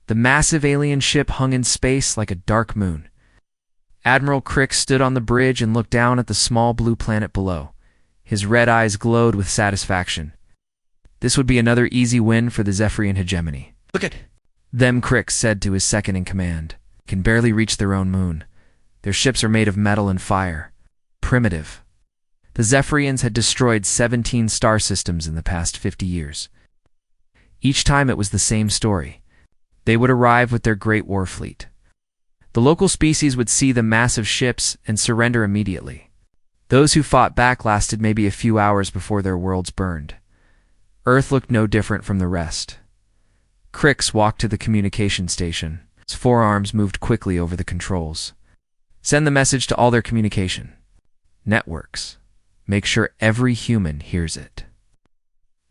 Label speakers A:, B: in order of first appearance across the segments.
A: The massive alien ship hung in space like a dark moon. Admiral Crick stood on the bridge and looked down at the small blue planet below. His red eyes glowed with satisfaction. This would be another easy win for the Zephyrian hegemony.
B: Look at
A: Them, Crick said to his second-in-command. Can barely reach their own moon. Their ships are made of metal and fire. Primitive. The Zephyrians had destroyed 17 star systems in the past 50 years. Each time it was the same story. They would arrive with their great war fleet. The local species would see the massive ships and surrender immediately. Those who fought back lasted maybe a few hours before their worlds burned. Earth looked no different from the rest. Crix walked to the communication station. His forearms moved quickly over the controls. Send the message to all their communication networks. Make sure every human hears it.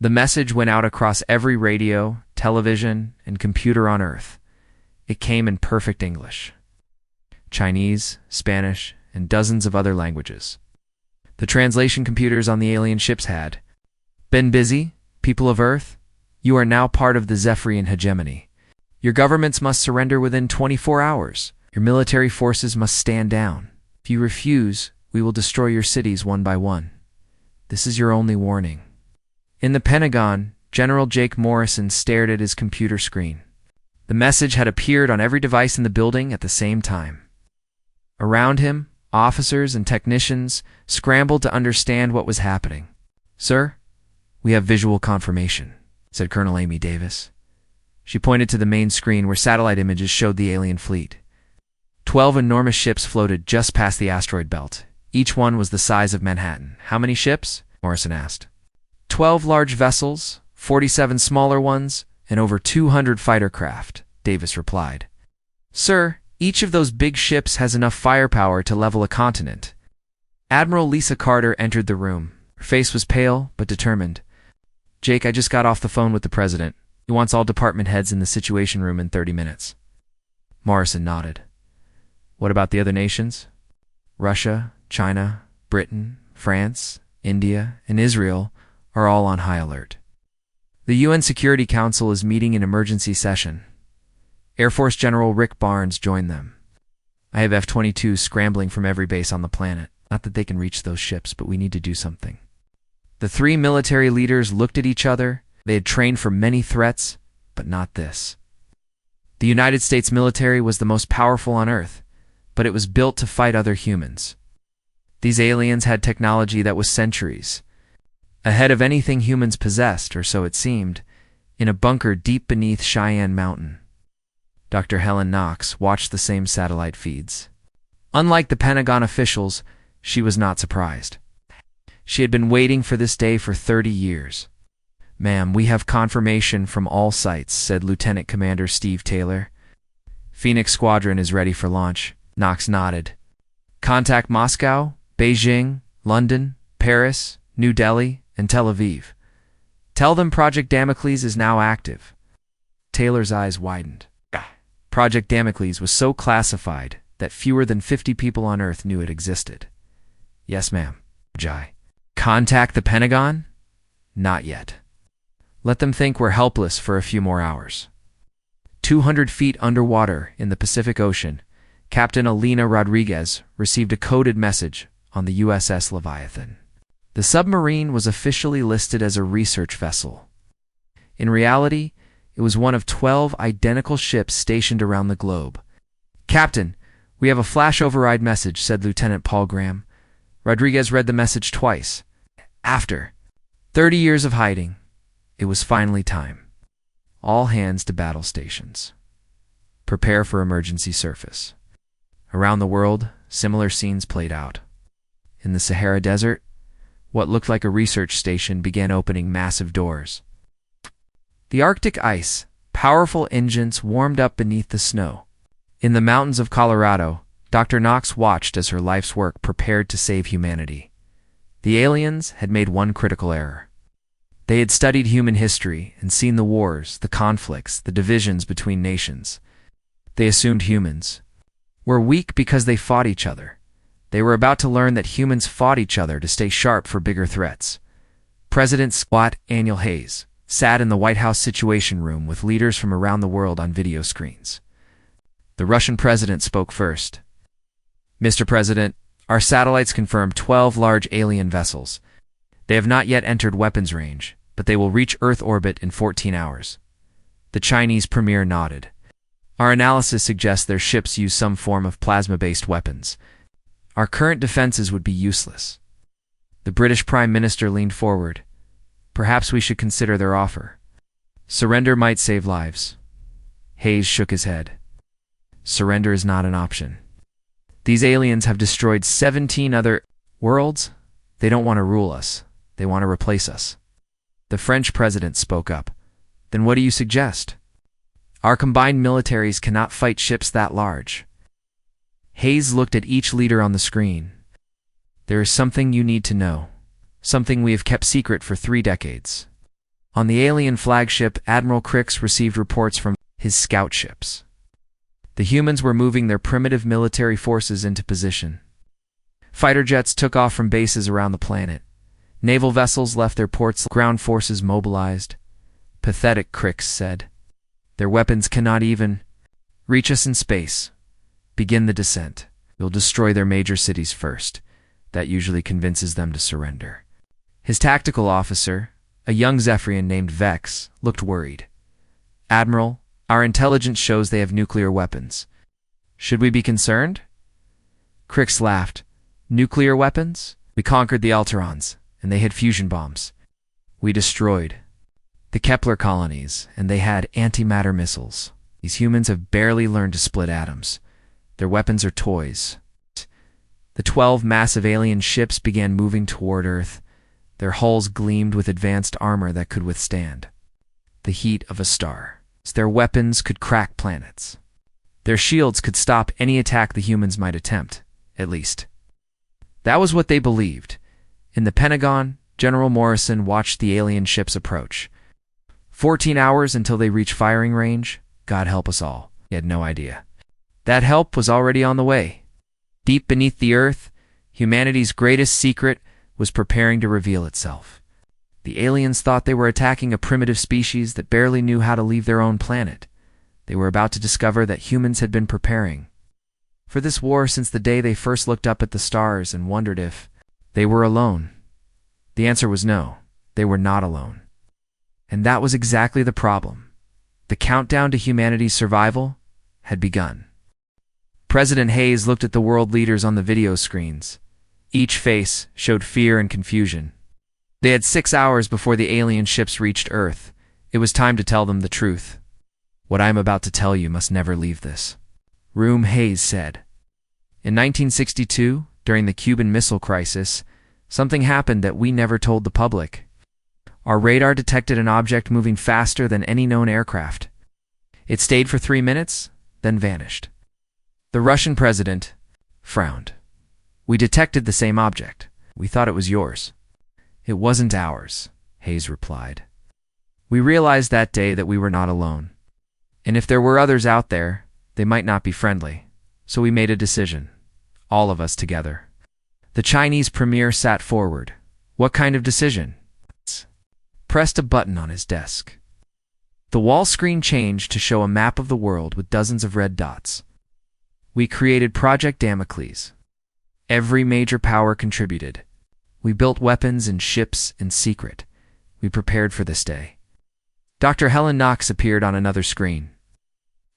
A: The message went out across every radio, television, and computer on Earth. It came in perfect English. Chinese, Spanish, and dozens of other languages. The translation computers on the alien ships had been busy, people of Earth. You are now part of the Zephyrian hegemony. Your governments must surrender within 24 hours. Your military forces must stand down. If you refuse, we will destroy your cities one by one. This is your only warning. In the Pentagon, General Jake Morrison stared at his computer screen. The message had appeared on every device in the building at the same time. Around him, officers and technicians scrambled to understand what was happening. Sir, we have visual confirmation, said Colonel Amy Davis. She pointed to the main screen where satellite images showed the alien fleet. 12 enormous ships floated just past the asteroid belt. Each one was the size of Manhattan. How many ships? Morrison asked. 12 large vessels, 47 smaller ones, and over 200 fighter craft, Davis replied. Sir, each of those big ships has enough firepower to level a continent. Admiral Lisa Carter entered the room. Her face was pale but determined. Jake, I just got off the phone with the president. He wants all department heads in the Situation Room in 30 minutes. Morrison nodded. What about the other nations? Russia, China, Britain, France, India, and Israel are all on high alert. The UN Security Council is meeting in emergency session. Air Force General Rick Barnes joined them. I have F-22s scrambling from every base on the planet. Not that they can reach those ships, but we need to do something. The three military leaders looked at each other. They had trained for many threats, but not this. The United States military was the most powerful on Earth, but it was built to fight other humans. These aliens had technology that was centuries ahead of anything humans possessed, or so it seemed, in a bunker deep beneath Cheyenne Mountain. Dr. Helen Knox watched the same satellite feeds. Unlike the Pentagon officials, she was not surprised. She had been waiting for this day for 30 years. Ma'am, we have confirmation from all sites, said Lieutenant Commander Steve Taylor. Phoenix Squadron is ready for launch. Knox nodded. Contact Moscow, Beijing, London, Paris, New Delhi, and Tel Aviv. Tell them Project Damocles is now active. Taylor's eyes widened. Project Damocles was so classified that fewer than 50 people on Earth knew it existed. Yes, ma'am. Jai. Contact the Pentagon? Not yet. Let them think we're helpless for a few more hours. 200 feet underwater in the Pacific Ocean, Captain Alina Rodriguez received a coded message on the USS Leviathan. The submarine was officially listed as a research vessel. In reality, it was one of 12 identical ships stationed around the globe. Captain, we have a flash override message, said Lieutenant Paul Graham. Rodriguez read the message twice. After 30 years of hiding, it was finally time. All hands to battle stations. Prepare for emergency surface. Around the world, similar scenes played out. In the Sahara Desert, what looked like a research station began opening massive doors. The Arctic ice, powerful engines warmed up beneath the snow. In the mountains of Colorado, Dr. Knox watched as her life's work prepared to save humanity. The aliens had made one critical error. They had studied human history and seen the wars, the conflicts, the divisions between nations. They assumed humans were weak because they fought each other. They were about to learn that humans fought each other to stay sharp for bigger threats. President Squat Daniel Hayes sat in the White House Situation Room with leaders from around the world on video screens. The Russian president spoke first. "Mr. President, our satellites confirmed 12 large alien vessels. They have not yet entered weapons range, but they will reach Earth orbit in 14 hours. The Chinese premier nodded. "Our analysis suggests their ships use some form of plasma-based weapons. Our current defenses would be useless." The British Prime Minister leaned forward. "Perhaps we should consider their offer. Surrender might save lives." Hayes shook his head. "Surrender is not an option. These aliens have destroyed 17 other worlds. They don't want to rule us. They want to replace us." The French president spoke up. "Then what do you suggest?" "Our combined militaries cannot fight ships that large." Hayes looked at each leader on the screen. "There is something you need to know. Something we have kept secret for 3 decades. On the alien flagship, Admiral Crix received reports from his scout ships. The humans were moving their primitive military forces into position. Fighter jets took off from bases around the planet. Naval vessels left their ports, ground forces mobilized. Pathetic, Crix said. Their weapons cannot even reach us in space. Begin the descent. We'll destroy their major cities first. That usually convinces them to surrender." His tactical officer, a young Zephyrian named Vex, looked worried. "Admiral, our intelligence shows they have nuclear weapons. Should we be concerned?" Crix laughed. "Nuclear weapons? We conquered the Alterons, and they had fusion bombs. We destroyed the Kepler colonies, and they had antimatter missiles. These humans have barely learned to split atoms. Their weapons are toys." The 12 massive alien ships began moving toward Earth. Their hulls gleamed with advanced armor that could withstand the heat of a star. Their weapons could crack planets. Their shields could stop any attack the humans might attempt, at least. That was what they believed. In the Pentagon, General Morrison watched the alien ships approach. 14 hours until they reached firing range. God help us all. He had no idea. That help was already on the way. Deep beneath the Earth, humanity's greatest secret was preparing to reveal itself. The aliens thought they were attacking a primitive species that barely knew how to leave their own planet. They were about to discover that humans had been preparing for this war since the day they first looked up at the stars and wondered if they were alone. The answer was no, they were not alone. And that was exactly the problem. The countdown to humanity's survival had begun. President Hayes looked at the world leaders on the video screens. Each face showed fear and confusion. They had 6 hours before the alien ships reached Earth. It was time to tell them the truth. "What I am about to tell you must never leave this room," Hayes said. In 1962, during the Cuban Missile Crisis, something happened that we never told the public. Our radar detected an object moving faster than any known aircraft. It stayed for 3 minutes, then vanished. The Russian president frowned. "We detected the same object. We thought it was yours." "It wasn't ours," Hayes replied. "We realized that day that we were not alone. And if there were others out there, they might not be friendly. So we made a decision. All of us together." The Chinese premier sat forward. "What kind of decision?" Pressed a button on his desk. The wall screen changed to show a map of the world with dozens of red dots. "We created Project Damocles. Every major power contributed. We built weapons and ships in secret. We prepared for this day." Dr. Helen Knox appeared on another screen.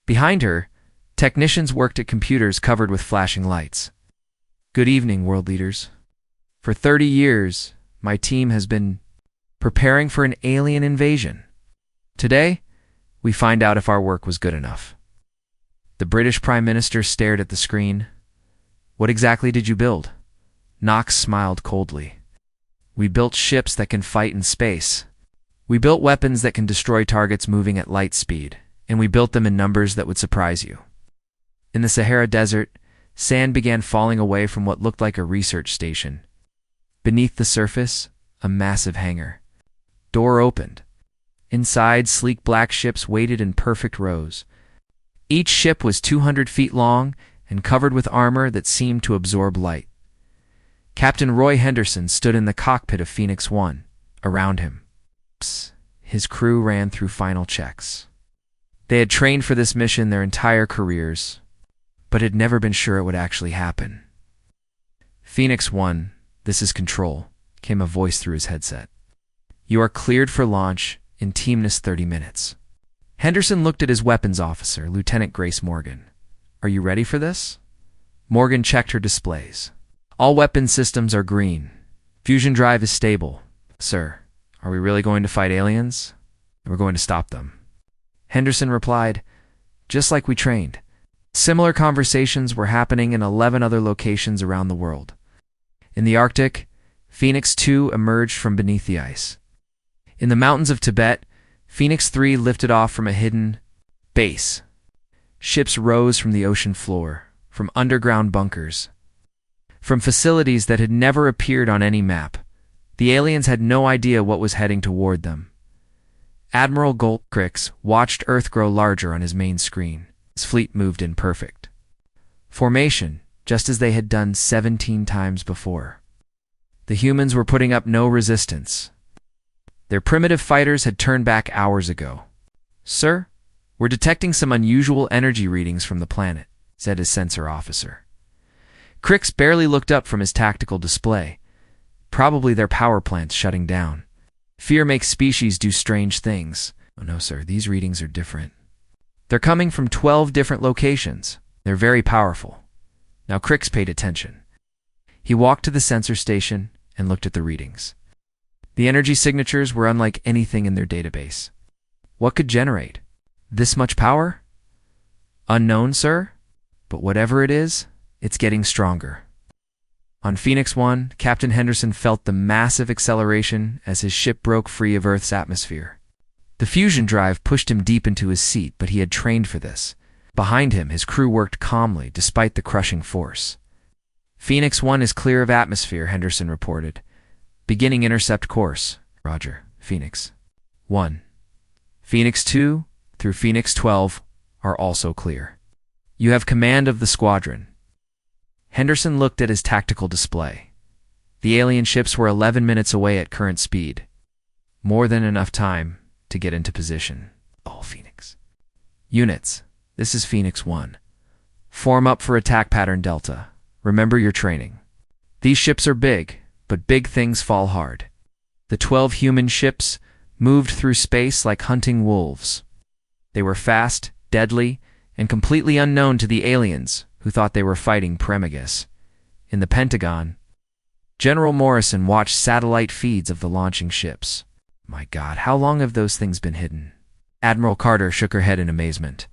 A: Behind her, technicians worked at computers covered with flashing lights. "Good evening, world leaders. For 30 years, my team has been preparing for an alien invasion. Today, we find out if our work was good enough." The British Prime Minister stared at the screen. "What exactly did you build?" Knox smiled coldly. "We built ships that can fight in space. We built weapons that can destroy targets moving at light speed, and we built them in numbers that would surprise you." In the Sahara Desert, sand began falling away from what looked like a research station. Beneath the surface, a massive hangar. Door opened. Inside, sleek black ships waited in perfect rows. Each ship was 200 feet long and covered with armor that seemed to absorb light. Captain Roy Henderson stood in the cockpit of Phoenix 1. Around him, his crew ran through final checks. They had trained for this mission their entire careers, but had never been sure it would actually happen. Phoenix 1, this is Control, came a voice through his headset. You are cleared for launch in T-minus 30 minutes. Henderson looked at his weapons officer, Lieutenant Grace Morgan. Are you ready for this? Morgan checked her displays. All weapon systems are green. Fusion drive is stable. Sir, are we really going to fight aliens? We're going to stop them. Henderson replied, just like we trained. Similar conversations were happening in 11 other locations around the world. In the Arctic, Phoenix 2 emerged from beneath the ice. In the mountains of Tibet, Phoenix 3 lifted off from a hidden base. Ships rose from the ocean floor, from underground bunkers, from facilities that had never appeared on any map. The aliens had no idea what was heading toward them. Admiral Crix watched Earth grow larger on his main screen. His fleet moved in perfect formation, just as they had done 17 times before. The humans were putting up no resistance. Their primitive fighters had turned back hours ago. Sir, we're detecting some unusual energy readings from the planet, said his sensor officer. Crix barely looked up from his tactical display. Probably their power plant's shutting down. Fear makes species do strange things. Oh no, sir, these readings are different. They're coming from 12 different locations. They're very powerful. Now Crix paid attention. He walked to the sensor station and looked at the readings. The energy signatures were unlike anything in their database. What could generate this much power? Unknown, sir? But whatever it is, it's getting stronger. On Phoenix 1, Captain Henderson felt the massive acceleration as his ship broke free of Earth's atmosphere. The fusion drive pushed him deep into his seat, but he had trained for this. Behind him, his crew worked calmly despite the crushing force. Phoenix 1 is clear of atmosphere, Henderson reported. Beginning intercept course. Roger, Phoenix 1. Phoenix 2 through Phoenix 12 are also clear. You have command of the squadron. Henderson looked at his tactical display. The alien ships were 11 minutes away at current speed. More than enough time to get into position. All Phoenix units, this is Phoenix 1. Form up for attack pattern Delta. Remember your training. These ships are big, but big things fall hard. The 12 human ships moved through space like hunting wolves. They were fast, deadly, and completely unknown to the aliens who thought they were fighting Premigus. In the Pentagon, General Morrison watched satellite feeds of the launching ships. My God, how long have those things been hidden? Admiral Carter shook her head in amazement.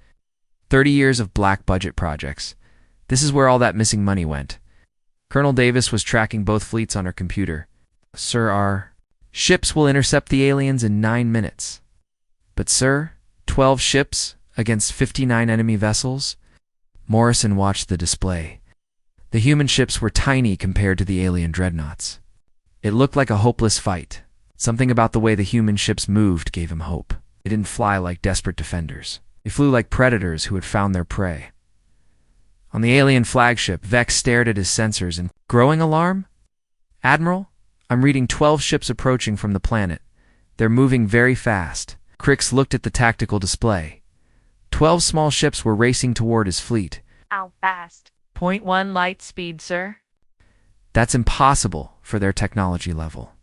A: 30 years of black budget projects. This is where all that missing money went. Colonel Davis was tracking both fleets on her computer. Sir, our ships will intercept the aliens in 9 minutes. But sir, 12 ships against 59 enemy vessels? Morrison watched the display. The human ships were tiny compared to the alien dreadnoughts. It looked like a hopeless fight. Something about the way the human ships moved gave him hope. They didn't fly like desperate defenders. They flew like predators who had found their prey. On the alien flagship, Vex stared at his sensors in growing alarm. Admiral, I'm reading 12 ships approaching from the planet. They're moving very fast. Crix looked at the tactical display. 12 small ships were racing toward his fleet.
B: How fast? 0.1 light speed, sir.
A: That's impossible for their technology level.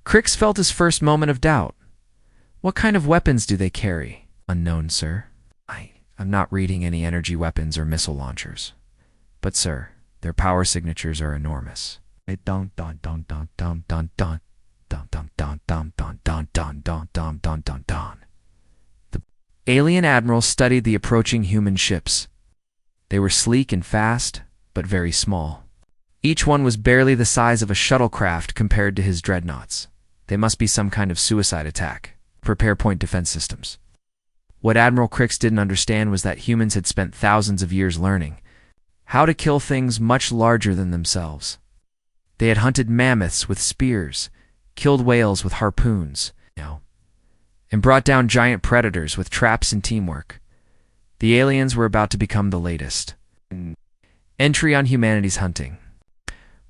A: Crix felt his first moment of doubt. What kind of weapons do they carry? Unknown, sir. I'm not reading any energy weapons or missile launchers. But, sir, their power signatures are enormous. The alien admiral studied the approaching human ships. They were sleek and fast, but very small. Each one was barely the size of a shuttlecraft compared to his dreadnoughts. They must be some kind of suicide attack. Prepare point defense systems. What Admiral Crix didn't understand was that humans had spent thousands of years learning how to kill things much larger than themselves. They had hunted mammoths with spears, killed whales with harpoons, and brought down giant predators with traps and teamwork. The aliens were about to become the latest. Entry on humanity's hunting.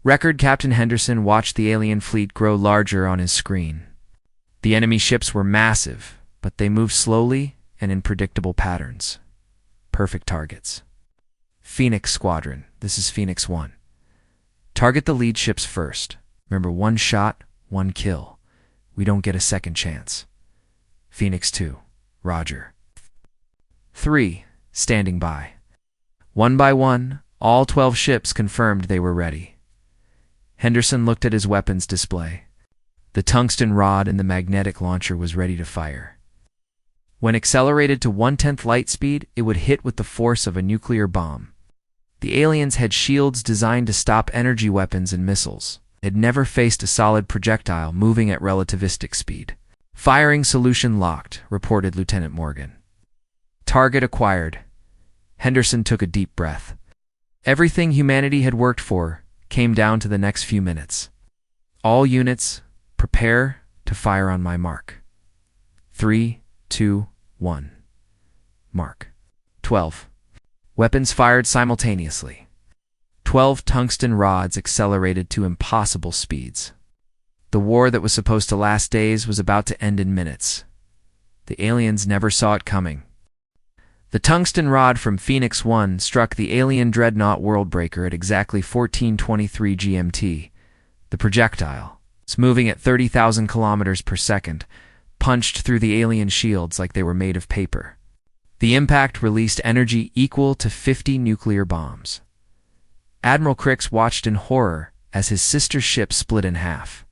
A: Record Captain Henderson watched the alien fleet grow larger on his screen. The enemy ships were massive, but they moved slowly and in predictable patterns. Perfect targets. Phoenix Squadron, this is Phoenix 1. Target the lead ships first. Remember, one shot, one kill. We don't get a second chance. Phoenix 2, Roger. 3, standing by. One by one, all 12 ships confirmed they were ready. Henderson looked at his weapons display. The tungsten rod in the magnetic launcher was ready to fire. When accelerated to 1/10 light speed, it would hit with the force of a nuclear bomb. The aliens had shields designed to stop energy weapons and missiles. They had never faced a solid projectile moving at relativistic speed. Firing solution locked, reported Lieutenant Morgan. Target acquired. Henderson took a deep breath. Everything humanity had worked for came down to the next few minutes. All units, prepare to fire on my mark. 3, 2, 1. Mark. 12. Weapons fired simultaneously. 12 tungsten rods accelerated to impossible speeds. The war that was supposed to last days was about to end in minutes. The aliens never saw it coming. The tungsten rod from Phoenix 1 struck the alien dreadnought Worldbreaker at exactly 14:23 GMT. The projectile, moving at 30,000 kilometers per second, punched through the alien shields like they were made of paper. The impact released energy equal to 50 nuclear bombs. Admiral Crix watched in horror as his sister ship split in half.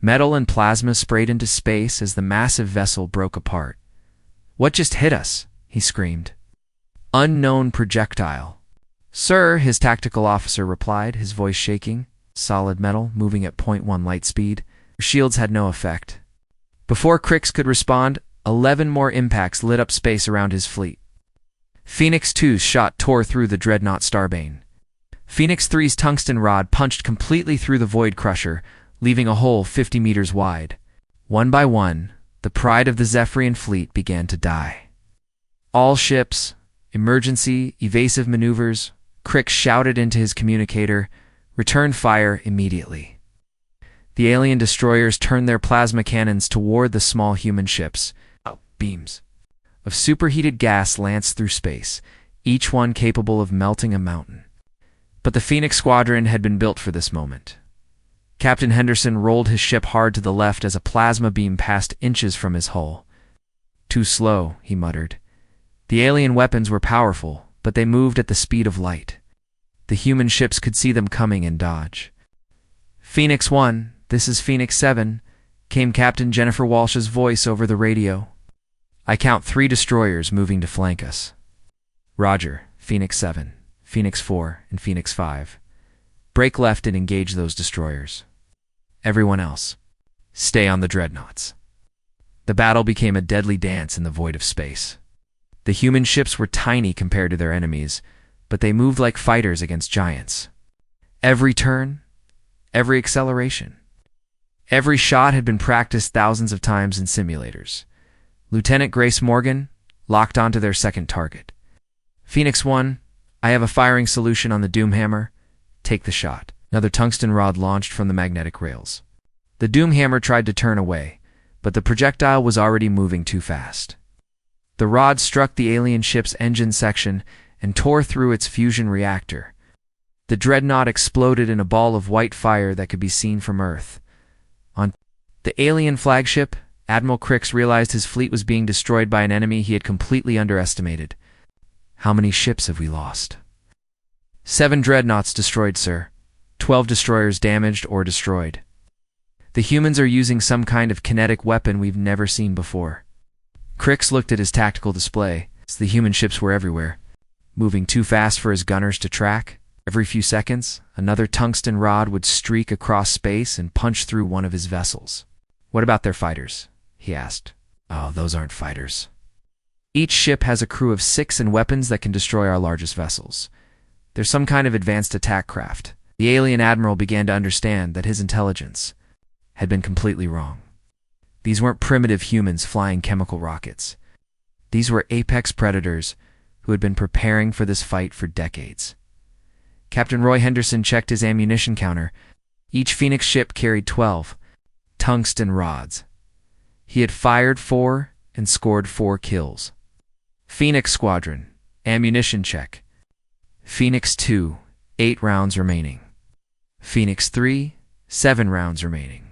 A: Metal and plasma sprayed into space as the massive vessel broke apart. "What just hit us?" he screamed. "Unknown projectile." "Sir," his tactical officer replied, his voice shaking. "Solid metal, moving at 0.1 light speed." Shields had no effect. Before Crix could respond, 11 more impacts lit up space around his fleet. Phoenix 2's shot tore through the dreadnought Starbane. Phoenix 3's tungsten rod punched completely through the Void Crusher, leaving a hole 50 meters wide. One by one, the pride of the Zephyrian fleet began to die. "All ships, emergency, evasive maneuvers," Crix shouted into his communicator. "Return fire immediately." The alien destroyers turned their plasma cannons toward the small human ships. Beams of superheated gas lanced through space, each one capable of melting a mountain. But the Phoenix Squadron had been built for this moment. Captain Henderson rolled his ship hard to the left as a plasma beam passed inches from his hull. "Too slow," he muttered. The alien weapons were powerful, but they moved at the speed of light. The human ships could see them coming and dodge. "Phoenix 1, this is Phoenix 7, came Captain Jennifer Walsh's voice over the radio. "I count 3 destroyers moving to flank us." "Roger, Phoenix 7, Phoenix 4, and Phoenix 5. Break left and engage those destroyers. Everyone else, stay on the dreadnoughts." The battle became a deadly dance in the void of space. The human ships were tiny compared to their enemies, but they moved like fighters against giants. Every turn, every acceleration, every shot had been practiced thousands of times in simulators. Lieutenant Grace Morgan locked onto their second target. "Phoenix 1, I have a firing solution on the Doomhammer. Take the shot." Another tungsten rod launched from the magnetic rails. The Doomhammer tried to turn away, but the projectile was already moving too fast. The rod struck the alien ship's engine section and tore through its fusion reactor. The dreadnought exploded in a ball of white fire that could be seen from Earth. On the alien flagship, Admiral Crix realized his fleet was being destroyed by an enemy he had completely underestimated. "How many ships have we lost?" 7 dreadnoughts destroyed, sir. 12 destroyers damaged or destroyed. The humans are using some kind of kinetic weapon we've never seen before." Crix looked at his tactical display. The human ships were everywhere, moving too fast for his gunners to track. Every few seconds, another tungsten rod would streak across space and punch through one of his vessels. "What about their fighters?" he asked. "Oh, those aren't fighters. Each ship has a crew of 6 and weapons that can destroy our largest vessels. They're some kind of advanced attack craft." The alien admiral began to understand that his intelligence had been completely wrong. These weren't primitive humans flying chemical rockets. These were apex predators who had been preparing for this fight for decades. Captain Roy Henderson checked his ammunition counter. Each Phoenix ship carried 12 tungsten rods. He had fired 4 and scored 4 kills. Phoenix Squadron, ammunition check. Phoenix 2, 8 rounds remaining. Phoenix 3, 7 rounds remaining.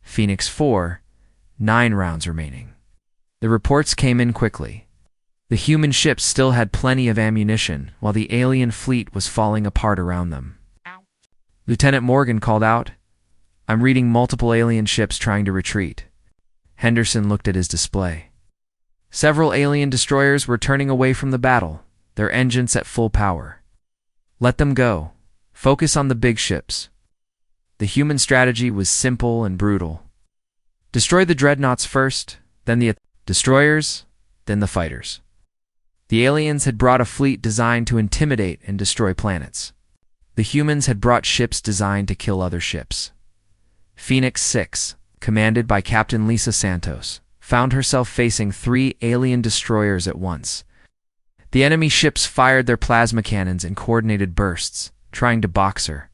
A: Phoenix 4, 9 rounds remaining. The reports came in quickly. The human ships still had plenty of ammunition, while the alien fleet was falling apart around them. Lieutenant Morgan called out, "I'm reading multiple alien ships trying to retreat." Henderson looked at his display. Several alien destroyers were turning away from the battle, their engines at full power. Let them go. Focus on the big ships. The human strategy was simple and brutal. Destroy the dreadnoughts first, then the destroyers, then the fighters. The aliens had brought a fleet designed to intimidate and destroy planets. The humans had brought ships designed to kill other ships. Phoenix 6, commanded by Captain Lisa Santos, found herself facing 3 alien destroyers at once. The enemy ships fired their plasma cannons in coordinated bursts, trying to box her.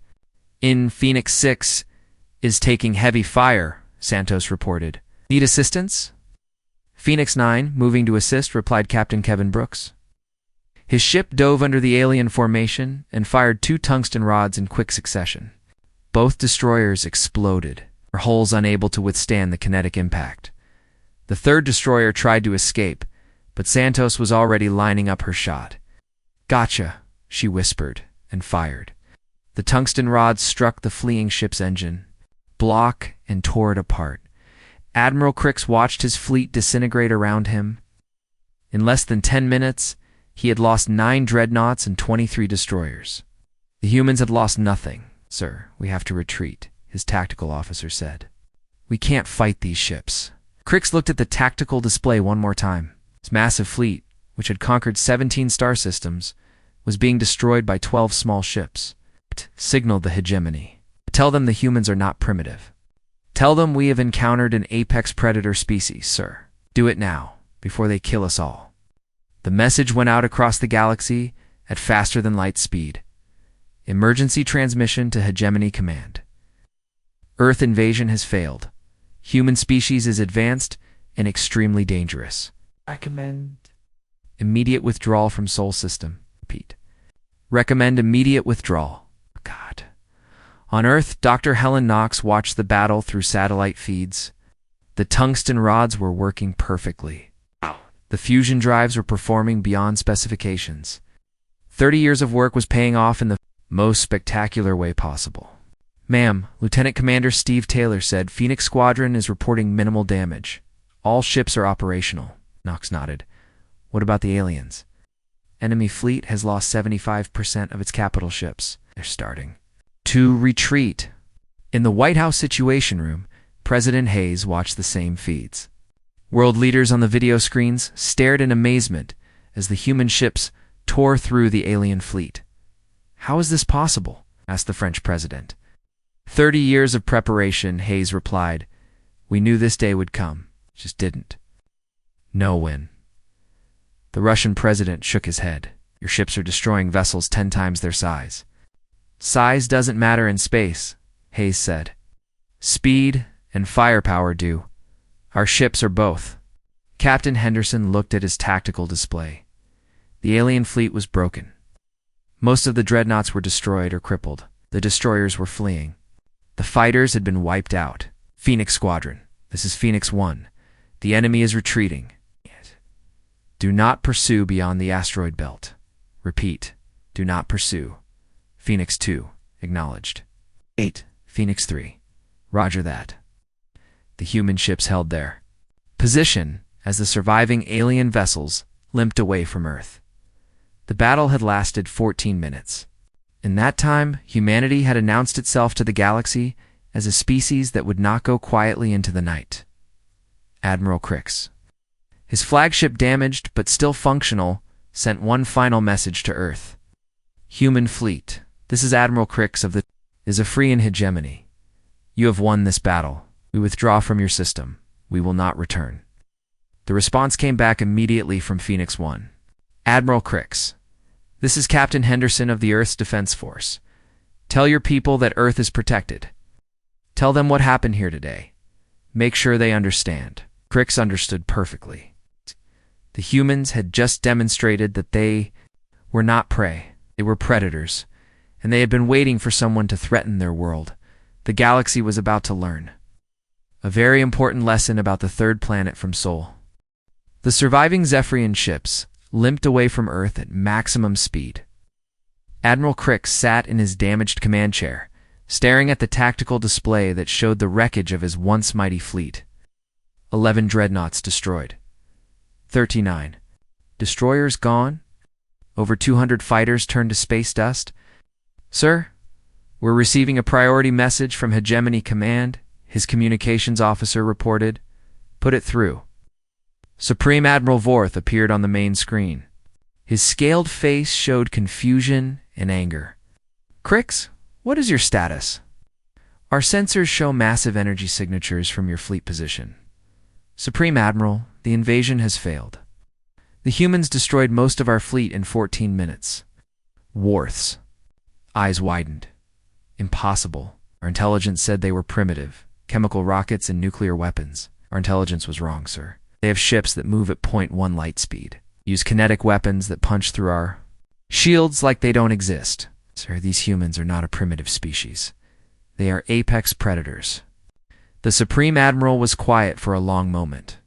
A: Phoenix 6 is taking heavy fire, Santos reported. Need assistance? Phoenix 9, moving to assist, replied Captain Kevin Brooks. His ship dove under the alien formation and fired 2 tungsten rods in quick succession. Both destroyers exploded, their hulls unable to withstand the kinetic impact. The third destroyer tried to escape, but Santos was already lining up her shot. "Gotcha," she whispered, and fired. The tungsten rods struck the fleeing ship's engine, block, and tore it apart. Admiral Crix watched his fleet disintegrate around him. In less than 10 minutes, he had lost 9 dreadnoughts and 23 destroyers. "The humans had lost nothing, sir. We have to retreat," his tactical officer said. "We can't fight these ships." Crix looked at the tactical display one more time. His massive fleet, which had conquered 17 star systems, was being destroyed by 12 small ships. Signaled the hegemony. "Tell them the humans are not primitive. Tell them we have encountered an apex predator species, sir. Do it now, before they kill us all." The message went out across the galaxy at faster-than-light speed. Emergency transmission to Hegemony Command. Earth invasion has failed. Human species is advanced and extremely dangerous. Recommend immediate withdrawal from Sol System. Repeat. Recommend immediate withdrawal. God. On Earth, Dr. Helen Knox watched the battle through satellite feeds. The tungsten rods were working perfectly. The fusion drives were performing beyond specifications. 30 years of work was paying off in the most spectacular way possible. "Ma'am," Lieutenant Commander Steve Taylor said, "Phoenix Squadron is reporting minimal damage. All ships are operational." Knox nodded. "What about the aliens?" "Enemy fleet has lost 75% of its capital ships. They're starting to retreat." In the White House Situation Room, President Hayes watched the same feeds. World leaders on the video screens stared in amazement as the human ships tore through the alien fleet. "How is this possible?" asked the French president. 30 years of preparation, Hayes replied. "We knew this day would come, just didn't." "No win." The Russian president shook his head. "Your ships are destroying vessels 10 times their size." "Size doesn't matter in space," Hayes said. "Speed and firepower do. Our ships are both." Captain Henderson looked at his tactical display. The alien fleet was broken. Most of the dreadnoughts were destroyed or crippled. The destroyers were fleeing. The fighters had been wiped out. "Phoenix Squadron, this is Phoenix 1. The enemy is retreating. Do not pursue beyond the asteroid belt. Repeat, do not pursue." Phoenix 2, acknowledged. 8, Phoenix 3. Roger that. The human ships held their position as the surviving alien vessels limped away from Earth. The battle had lasted 14 minutes. In that time, humanity had announced itself to the galaxy as a species that would not go quietly into the night. Admiral Crix, his flagship damaged but still functional, sent one final message to Earth. "Human fleet, this is Admiral Crix of the is a free in hegemony. You have won this battle. We withdraw from your system. We will not return." The response came back immediately from Phoenix 1. "Admiral Crix, this is Captain Henderson of the Earth's Defense Force. Tell your people that Earth is protected. Tell them what happened here today. Make sure they understand." Crix understood perfectly. The humans had just demonstrated that they were not prey, they were predators, and they had been waiting for someone to threaten their world. The galaxy was about to learn a very important lesson about the third planet from Sol. The surviving Zephyrian ships limped away from Earth at maximum speed. Admiral Crix sat in his damaged command chair, staring at the tactical display that showed the wreckage of his once mighty fleet. 11 dreadnoughts destroyed. 39 destroyers gone. Over 200 fighters turned to space dust. Sir, we're receiving a priority message from Hegemony Command, his communications officer reported. Put it through. Supreme Admiral Vorth appeared on the main screen. His scaled face showed confusion and anger. Crix, what is your status? Our sensors show massive energy signatures from your fleet position. Supreme Admiral, the invasion has failed. The humans destroyed most of our fleet in 14 minutes. Worth's eyes widened. Impossible. Our intelligence said they were primitive, chemical rockets and nuclear weapons. Our intelligence was wrong, sir. They have ships that move at 0.1 light speed, use kinetic weapons that punch through our shields like they don't exist. Sir, these humans are not a primitive species. They are apex predators. The Supreme Admiral was quiet for a long moment.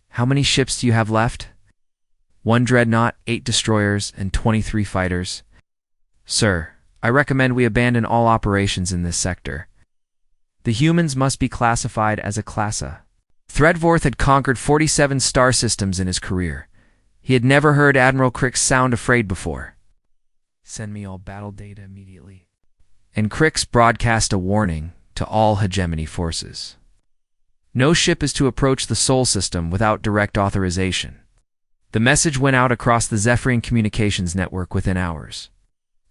A: How many ships do you have left? 1 dreadnought, 8 destroyers, and 23 fighters. Sir, I recommend we abandon all operations in this sector. The humans must be classified as a classa. Threadvorth had conquered 47 star systems in his career. He had never heard Admiral Crix sound afraid before. Send me all battle data immediately. And Crix broadcast a warning to all hegemony forces. No ship is to approach the Sol system without direct authorization. The message went out across the Zephyrian communications network within hours.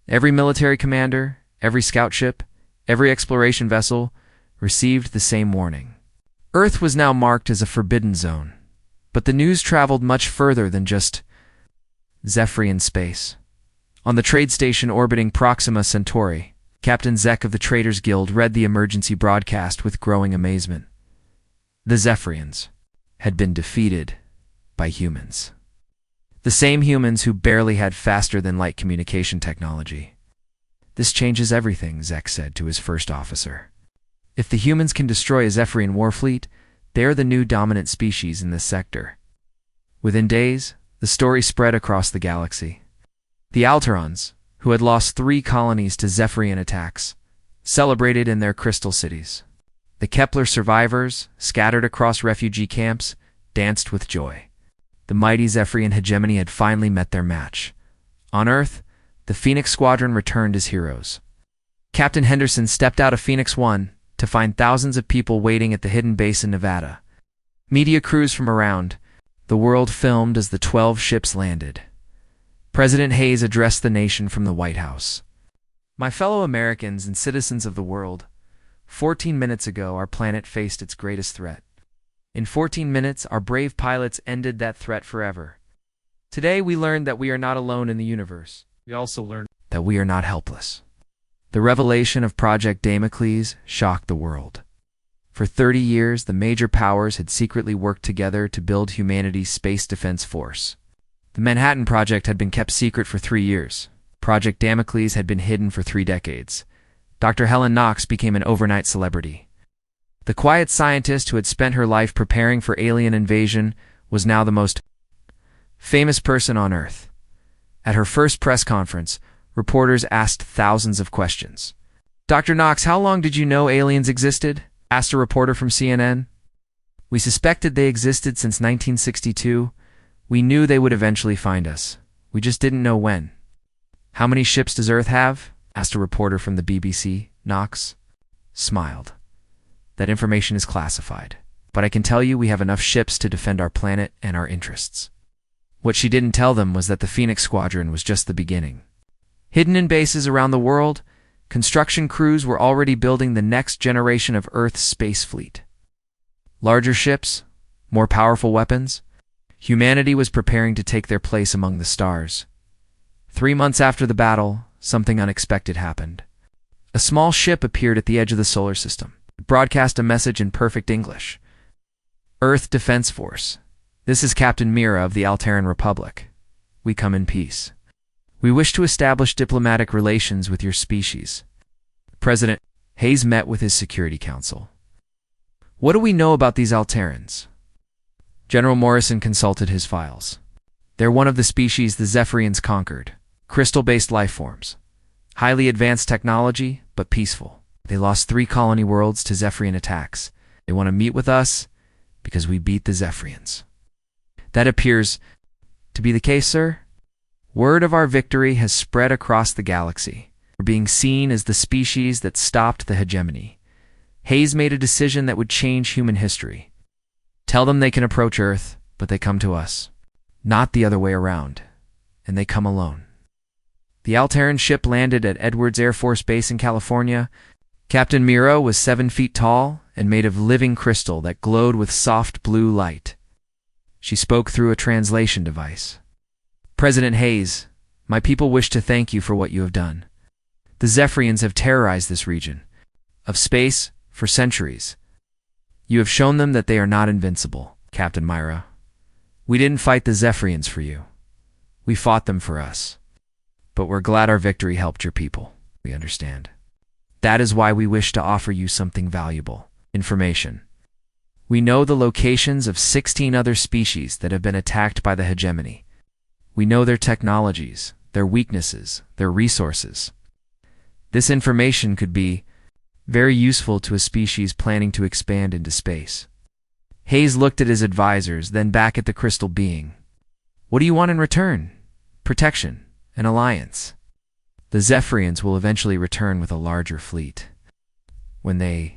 A: Every military commander, every scout ship, every exploration vessel received the same warning. Earth was now marked as a forbidden zone, but the news traveled much further than just Zephyrian space. On the trade station orbiting Proxima Centauri, Captain Zek of the Traders Guild read the emergency broadcast with growing amazement. The Zephyrians had been defeated by humans. The same humans who barely had faster-than-light communication technology. This changes everything, Zek said to his first officer. If the humans can destroy a Zephyrian warfleet, they're the new dominant species in this sector. Within days, the story spread across the galaxy. The Alterons, who had lost 3 colonies to Zephyrian attacks, celebrated in their crystal cities. The Kepler survivors, scattered across refugee camps, danced with joy. The mighty Zephyrian hegemony had finally met their match. On Earth, the Phoenix Squadron returned as heroes. Captain Henderson stepped out of Phoenix 1 to find thousands of people waiting at the hidden base in Nevada. Media crews from around the world filmed as the 12 ships landed. President Hayes addressed the nation from the White House. My fellow Americans and citizens of the world, 14 minutes ago our planet faced its greatest threat. In 14 minutes, our brave pilots ended that threat forever. Today we learned that we are not alone in the universe. We also learned that we are not helpless. The revelation of Project Damocles shocked the world. For 30 years, the major powers had secretly worked together to build humanity's space defense force. The Manhattan Project had been kept secret for 3 years. Project Damocles had been hidden for 3 decades. Dr. Helen Knox became an overnight celebrity. The quiet scientist who had spent her life preparing for alien invasion was now the most famous person on Earth. At her first press conference, reporters asked thousands of questions. Dr. Knox, how long did you know aliens existed? Asked a reporter from CNN. We suspected they existed since 1962. We knew they would eventually find us. We just didn't know when. How many ships does Earth have? Asked a reporter from the BBC. Knox smiled. That information is classified, but I can tell you we have enough ships to defend our planet and our interests. What she didn't tell them was that the Phoenix Squadron was just the beginning. Hidden in bases around the world, construction crews were already building the next generation of Earth's space fleet. Larger ships, more powerful weapons. Humanity was preparing to take their place among the stars. 3 months after the battle, something unexpected happened. A small ship appeared at the edge of the solar system. It broadcast a message in perfect English. Earth Defense Force. This is Captain Mira of the Alteran Republic. We come in peace. We wish to establish diplomatic relations with your species. President Hayes met with his Security Council. What do we know about these Alterans? General Morrison consulted his files. They're one of the species the Zephyrians conquered. Crystal-based life forms. Highly advanced technology, but peaceful. They lost 3 colony worlds to Zephyrian attacks. They want to meet with us because we beat the Zephyrians. That appears to be the case, sir. Word of our victory has spread across the galaxy. We're being seen as the species that stopped the hegemony. Hayes made a decision that would change human history. Tell them they can approach Earth, but they come to us. Not the other way around. And they come alone. The Alteran ship landed at Edwards Air Force Base in California. Captain Miro was 7 feet tall and made of living crystal that glowed with soft blue light. She spoke through a translation device. President Hayes, my people wish to thank you for what you have done. The Zephyrians have terrorized this region of space for centuries. You have shown them that they are not invincible, Captain Myra. We didn't fight the Zephyrians for you. We fought them for us. But we're glad our victory helped your people. We understand. That is why we wish to offer you something valuable. Information. We know the locations of 16 other species that have been attacked by the hegemony. We know their technologies, their weaknesses, their resources. This information could be very useful to a species planning to expand into space. Hayes looked at his advisors, then back at the crystal being. What do you want in return? Protection, an alliance. The Zephyrians will eventually return with a larger fleet. When they...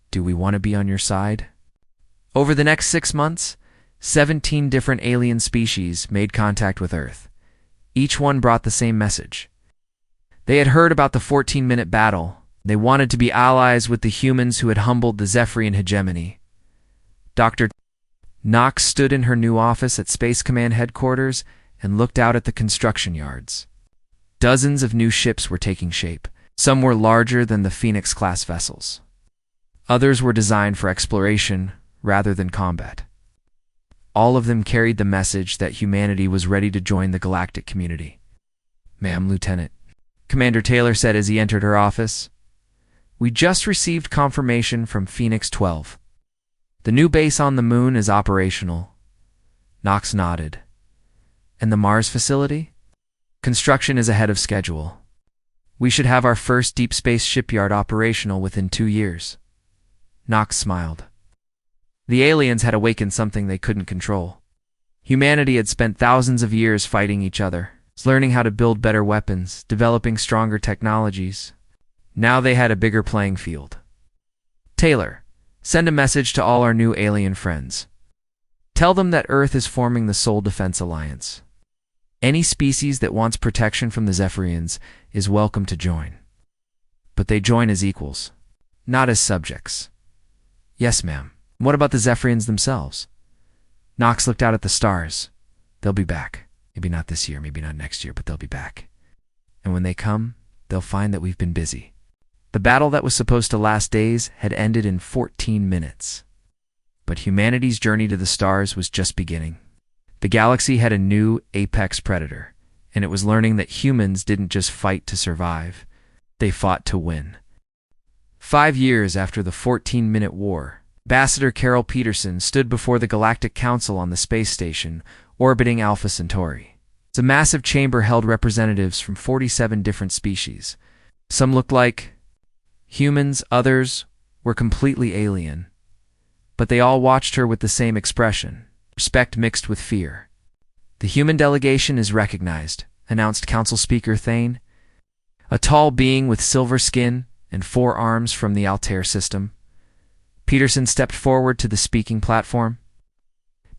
A: Do we want to be on your side? Over the next 6 months, 17 different alien species made contact with Earth. Each one brought the same message. They had heard about the 14-minute battle. They wanted to be allies with the humans who had humbled the Zephyrian hegemony. Dr. Knox stood in her new office at Space Command headquarters and looked out at the construction yards. Dozens of new ships were taking shape. Some were larger than the Phoenix-class vessels. Others were designed for exploration rather than combat. All of them carried the message that humanity was ready to join the galactic community. Ma'am, Lieutenant, Commander Taylor said as he entered her office. We just received confirmation from Phoenix 12. The new base on the moon is operational. Knox nodded. And the Mars facility? Construction is ahead of schedule. We should have our first deep space shipyard operational within 2 years. Knox smiled. The aliens had awakened something they couldn't control. Humanity had spent thousands of years fighting each other, learning how to build better weapons, developing stronger technologies. Now they had a bigger playing field. Taylor, send a message to all our new alien friends. Tell them that Earth is forming the Soul Defense Alliance. Any species that wants protection from the Zephyrians is welcome to join. But they join as equals, not as subjects. Yes, ma'am. What about the Zephyrians themselves? Knox looked out at the stars. They'll be back. Maybe not this year, maybe not next year, but they'll be back. And when they come, they'll find that we've been busy. The battle that was supposed to last days had ended in 14 minutes. But humanity's journey to the stars was just beginning. The galaxy had a new apex predator, and it was learning that humans didn't just fight to survive. They fought to win. 5 years after the 14-minute war, Ambassador Carol Peterson stood before the Galactic Council on the space station, orbiting Alpha Centauri. It's a massive chamber held representatives from 47 different species. Some looked like humans, others were completely alien. But they all watched her with the same expression, respect mixed with fear. The human delegation is recognized, announced Council Speaker Thane, a tall being with silver skin and 4 arms from the Altair system. Peterson stepped forward to the speaking platform.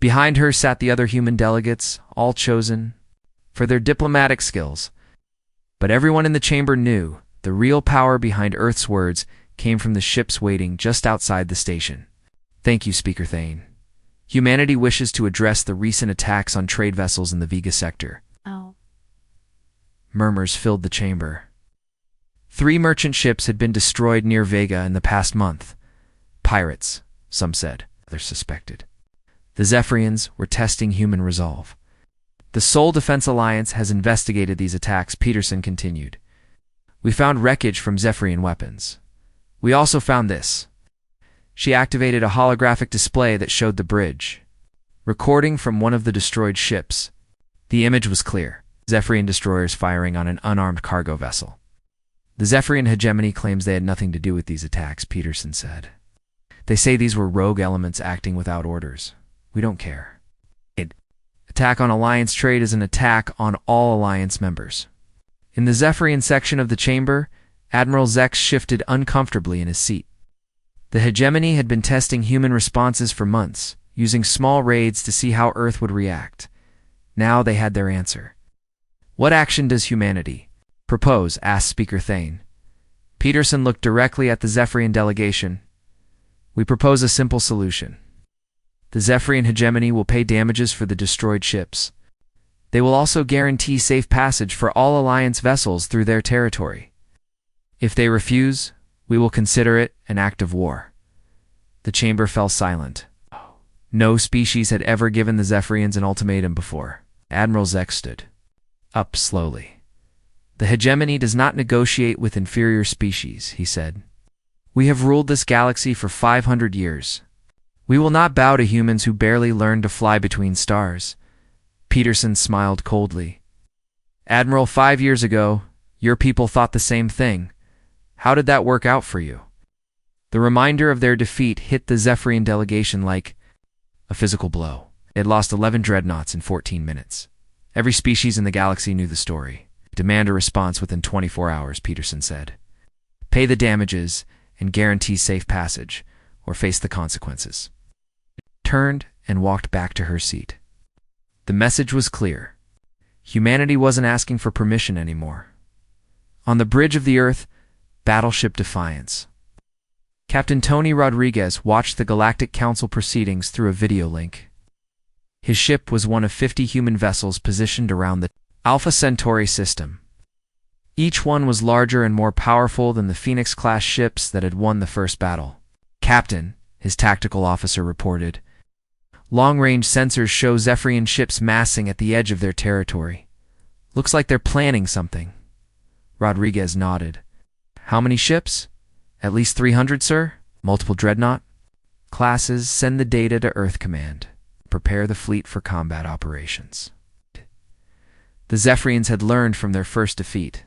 A: Behind her sat the other human delegates, all chosen for their diplomatic skills. But everyone in the chamber knew the real power behind Earth's words came from the ships waiting just outside the station. Thank you, Speaker Thane. Humanity wishes to address the recent attacks on trade vessels in the Vega sector.
B: Oh.
A: Murmurs filled the chamber. 3 merchant ships had been destroyed near Vega in the past month. Pirates, some said, others suspected. The Zephyrians were testing human resolve. The Seoul Defense Alliance has investigated these attacks, Peterson continued. We found wreckage from Zephyrian weapons. We also found this. She activated a holographic display that showed the bridge. Recording from one of the destroyed ships. The image was clear. Zephyrian destroyers firing on an unarmed cargo vessel. The Zephyrian hegemony claims they had nothing to do with these attacks, Peterson said. They say these were rogue elements acting without orders. We don't care. Attack on Alliance trade is an attack on all Alliance members. In the Zephyrian section of the chamber, Admiral Zex shifted uncomfortably in his seat. The hegemony had been testing human responses for months, using small raids to see how Earth would react. Now they had their answer. What action does humanity propose? Asked Speaker Thane. Peterson looked directly at the Zephyrian delegation. We propose a simple solution. The Zephyrian hegemony will pay damages for the destroyed ships. They will also guarantee safe passage for all Alliance vessels through their territory. If they refuse, we will consider it an act of war. The chamber fell silent. No species had ever given the Zephyrians an ultimatum before. Admiral Zex stood up slowly. The hegemony does not negotiate with inferior species, he said. We have ruled this galaxy for 500 years. We will not bow to humans who barely learned to fly between stars. Peterson smiled coldly. Admiral, 5 years ago, your people thought the same thing. How did that work out for you? The reminder of their defeat hit the Zephyrian delegation like a physical blow. It had lost 11 dreadnoughts in 14 minutes. Every species in the galaxy knew the story. Demand a response within 24 hours, Peterson said. Pay the damages and guarantee safe passage, or face the consequences. Turned and walked back to her seat. The message was clear. Humanity wasn't asking for permission anymore. On the bridge of the Earth, Battleship Defiance. Captain Tony Rodriguez watched the Galactic Council proceedings through a video link. His ship was one of 50 human vessels positioned around the Alpha Centauri system. Each one was larger and more powerful than the Phoenix-class ships that had won the first battle. Captain, his tactical officer reported. Long-range sensors show Zephyrian ships massing at the edge of their territory. Looks like they're planning something. Rodriguez nodded. How many ships? At least 300, sir? Multiple dreadnought? Classes, send the data to Earth Command. Prepare the fleet for combat operations. The Zephyrians had learned from their first defeat.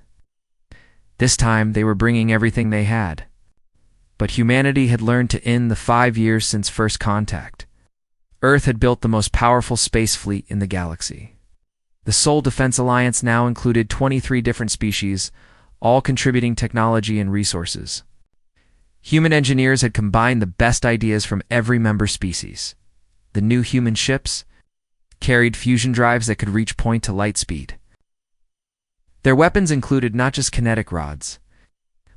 A: This time, they were bringing everything they had. But humanity had learned to end the 5 years since first contact. Earth had built the most powerful space fleet in the galaxy. The Seoul Defense Alliance now included 23 different species, all contributing technology and resources. Human engineers had combined the best ideas from every member species. The new human ships carried fusion drives that could reach point-to-light speed. Their weapons included not just kinetic rods,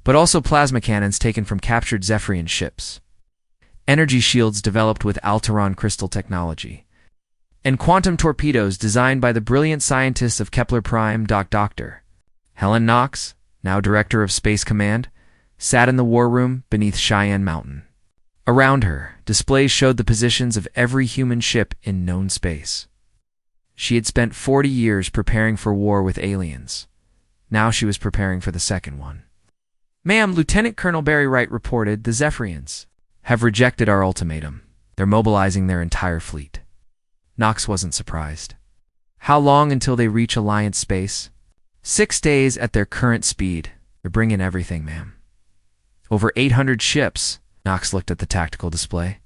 A: but also plasma cannons taken from captured Zephyrian ships, energy shields developed with Alteron crystal technology, and quantum torpedoes designed by the brilliant scientists of Kepler Prime. Dr. Helen Knox, now Director of Space Command, sat in the war room beneath Cheyenne Mountain. Around her, displays showed the positions of every human ship in known space. She had spent 40 years preparing for war with aliens. Now she was preparing for the second one. Ma'am, Lieutenant Colonel Barry Wright reported, the Zephyrians have rejected our ultimatum. They're mobilizing their entire fleet. Knox wasn't surprised. How long until they reach Alliance space? 6 days at their current speed. They're bringing everything, ma'am. Over 800 ships. Knox looked at the tactical display.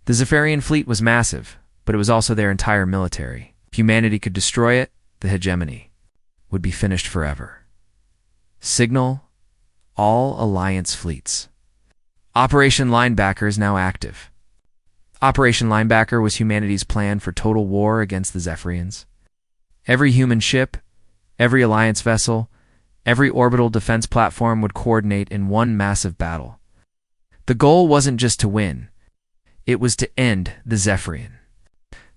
A: The Zephyrian fleet was massive, but it was also their entire military. If humanity could destroy it, the hegemony would be finished forever. Signal all Alliance fleets. Operation Linebacker is now active. Operation Linebacker was humanity's plan for total war against the Zephyrians. Every human ship, every Alliance vessel, every orbital defense platform would coordinate in one massive battle. The goal wasn't just to win. It was to end the Zephyrian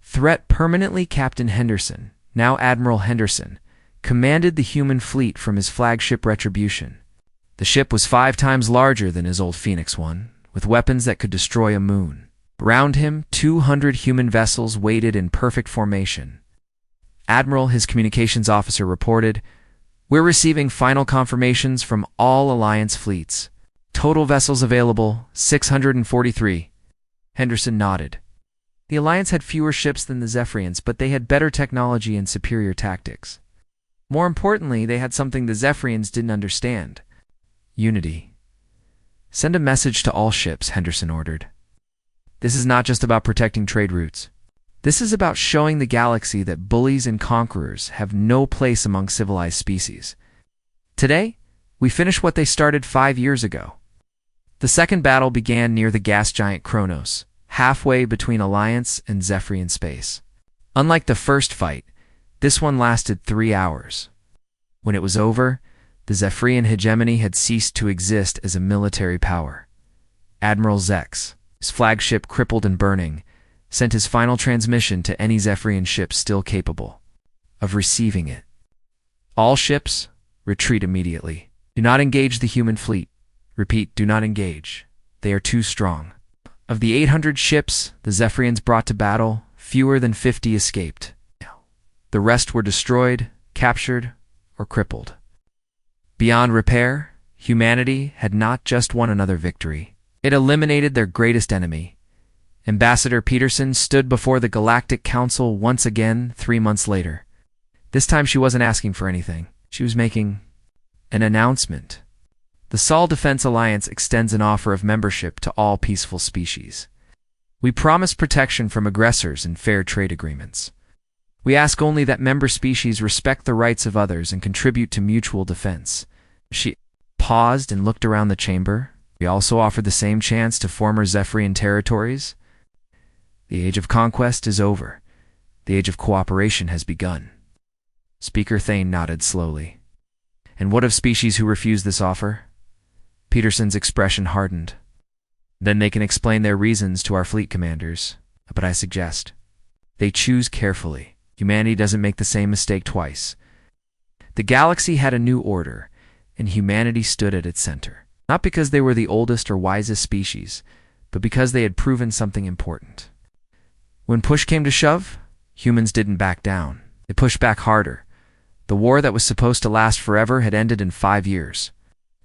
A: threat permanently. Captain Henderson, now Admiral Henderson, commanded the human fleet from his flagship Retribution. The ship was 5 times larger than his old Phoenix one, with weapons that could destroy a moon. Around him, 200 human vessels waited in perfect formation. Admiral, his communications officer, reported, "We're receiving final confirmations from all Alliance fleets. Total vessels available, 643. Henderson nodded. The Alliance had fewer ships than the Zephyrians, but they had better technology and superior tactics. More importantly, they had something the Zephyrians didn't understand: unity. "Send a message to all ships," Henderson ordered. "This is not just about protecting trade routes. This is about showing the galaxy that bullies and conquerors have no place among civilized species. Today, we finish what they started 5 years ago." The second battle began near the gas giant Kronos, halfway between Alliance and Zephyrian space. Unlike the first fight, this one lasted 3 hours. When it was over, the Zephyrian hegemony had ceased to exist as a military power. Admiral Zex, his flagship crippled and burning, sent his final transmission to any Zephyrian ship still capable of receiving it. "All ships, retreat immediately. Do not engage the human fleet. Repeat, do not engage. They are too strong." Of the 800 ships the Zephyrians brought to battle, fewer than 50 escaped. The rest were destroyed, captured, or crippled. Beyond repair, humanity had not just won another victory. It eliminated their greatest enemy. Ambassador Peterson stood before the Galactic Council once again 3 months later. This time she wasn't asking for anything. She was making an announcement. The Sol Defense Alliance extends an offer of membership to all peaceful species. We promise protection from aggressors and fair trade agreements. We ask only that member species respect the rights of others and contribute to mutual defense. She paused and looked around the chamber. We also offer the same chance to former Zephyrian territories. The age of conquest is over. The age of cooperation has begun. Speaker Thane nodded slowly. "And what of species who refuse this offer?" Peterson's expression hardened. "Then they can explain their reasons to our fleet commanders. But I suggest they choose carefully. Humanity doesn't make the same mistake twice." The galaxy had a new order, and humanity stood at its center. Not because they were the oldest or wisest species, but because they had proven something important. When push came to shove, humans didn't back down. They pushed back harder. The war that was supposed to last forever had ended in 5 years.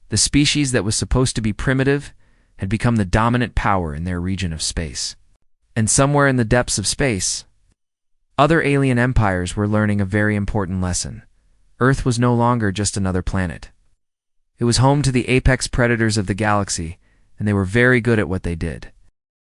A: The species that was supposed to be primitive had become the dominant power in their region of space. And somewhere in the depths of space, other alien empires were learning a very important lesson. Earth was no longer just another planet. It was home to the apex predators of the galaxy, and they were very good at what they did.